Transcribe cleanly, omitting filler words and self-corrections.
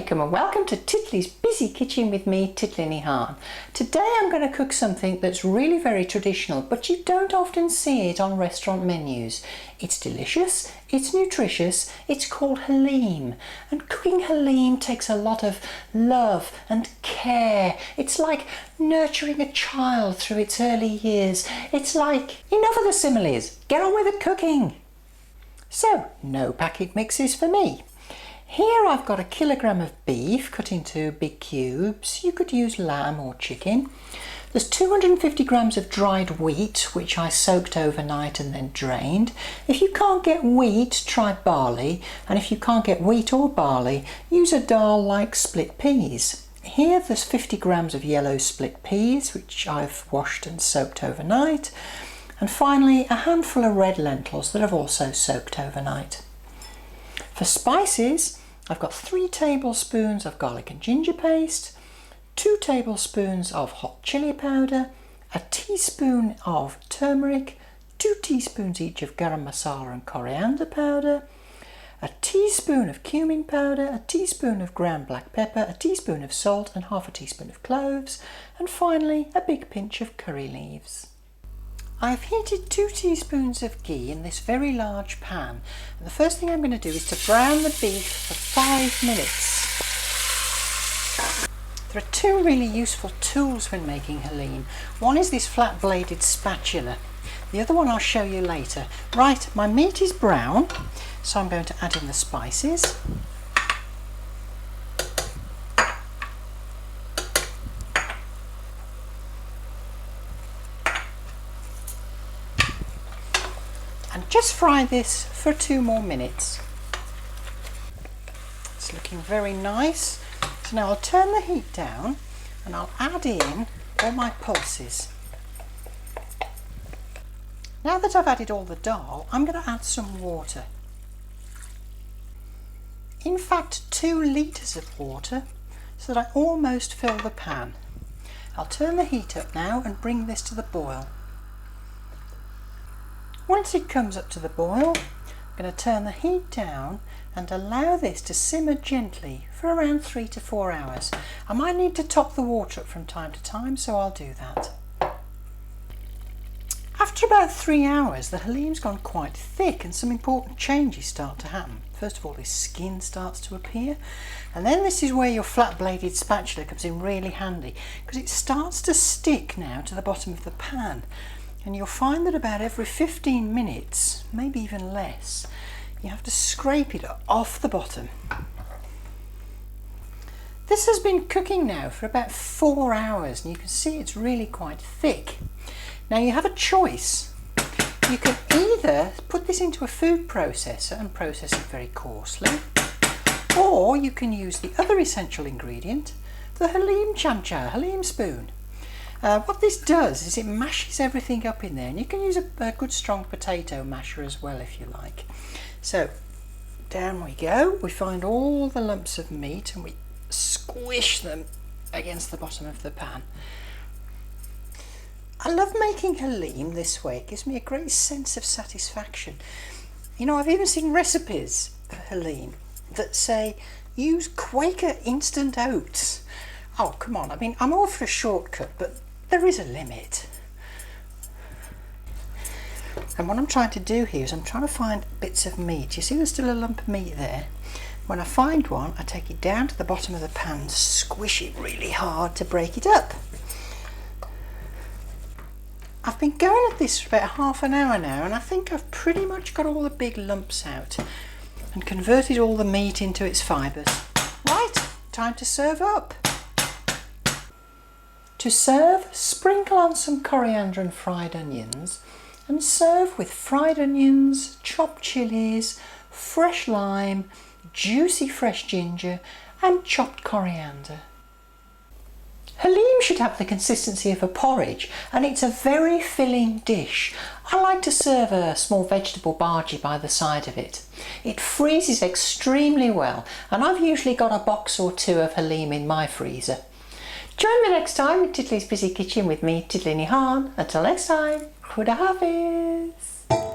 alaikum and welcome to Titli's Busy Kitchen with me, Titli. Today I'm going to cook something that's really very traditional, but you don't often see it on restaurant menus. It's delicious, it's nutritious, it's called Haleem. And cooking Haleem takes a lot of love and care. It's like nurturing a child through its early years. It's like, enough of the similes, get on with the cooking. So, no packet mixes for me. Here I've got 1 kilogram of beef cut into big cubes. You could use lamb or chicken. There's 250 grams of dried wheat, which I soaked overnight and then drained. If you can't get wheat, try barley. And if you can't get wheat or barley, use a Dahl like split peas. Here there's 50 grams of yellow split peas, which I've washed and soaked overnight. And finally, a handful of red lentils that I've also soaked overnight. For spices, I've got 3 tablespoons of garlic and ginger paste, 2 tablespoons of hot chili powder, a teaspoon of turmeric, 2 teaspoons each of garam masala and coriander powder, a teaspoon of cumin powder, a teaspoon of ground black pepper, a teaspoon of salt and half a teaspoon of cloves, and finally a big pinch of curry leaves. I've heated 2 teaspoons of ghee in this very large pan, and the first thing I'm going to do is to brown the beef for 5 minutes. There are 2 really useful tools when making Haleem. One is this flat bladed spatula. The other one I'll show you later. Right, my meat is brown, so I'm going to add in the spices. And just fry this for 2 more minutes. It's looking very nice. So now I'll turn the heat down and I'll add in all my pulses. Now that I've added all the dal, I'm going to add some water. In fact, 2 litres of water, so that I almost fill the pan. I'll turn the heat up now and bring this to the boil. Once it comes up to the boil, I'm going to turn the heat down and allow this to simmer gently for around 3 to 4 hours. I might need to top the water up from time to time, so I'll do that. After about 3 hours, the Haleem's gone quite thick and some important changes start to happen. First of all, this skin starts to appear, and then this is where your flat-bladed spatula comes in really handy, because it starts to stick now to the bottom of the pan. And you'll find that about every 15 minutes, maybe even less, you have to scrape it off the bottom. This has been cooking now for about 4 hours, and you can see it's really quite thick. Now you have a choice. You can either put this into a food processor and process it very coarsely, or you can use the other essential ingredient, the Haleem chamcha, Haleem spoon. What this does is it mashes everything up in there, and you can use a good strong potato masher as well if you like. So down we go, we find all the lumps of meat and we squish them against the bottom of the pan. I love making Haleem this way. It gives me a great sense of satisfaction. You know, I've even seen recipes for Haleem that say use Quaker instant oats. Oh, come on, I mean, I'm all for a shortcut, but there is a limit. And what I'm trying to do here is I'm trying to find bits of meat. You see there's still a lump of meat there. When I find one, I take it down to the bottom of the pan, squish it really hard to break it up. I've been going at this for about half an hour now, and I think I've pretty much got all the big lumps out and converted all the meat into its fibres. Right, time to serve up. To serve, sprinkle on some coriander and fried onions and serve with fried onions, chopped chillies, fresh lime, juicy fresh ginger and chopped coriander. Haleem should have the consistency of a porridge, and it's a very filling dish. I like to serve a small vegetable bhaji by the side of it. It freezes extremely well, and I've usually got a box or 2 of Haleem in my freezer. Join me next time in Titli's Busy Kitchen with me, Titli. Until next time, Khuda Hafiz.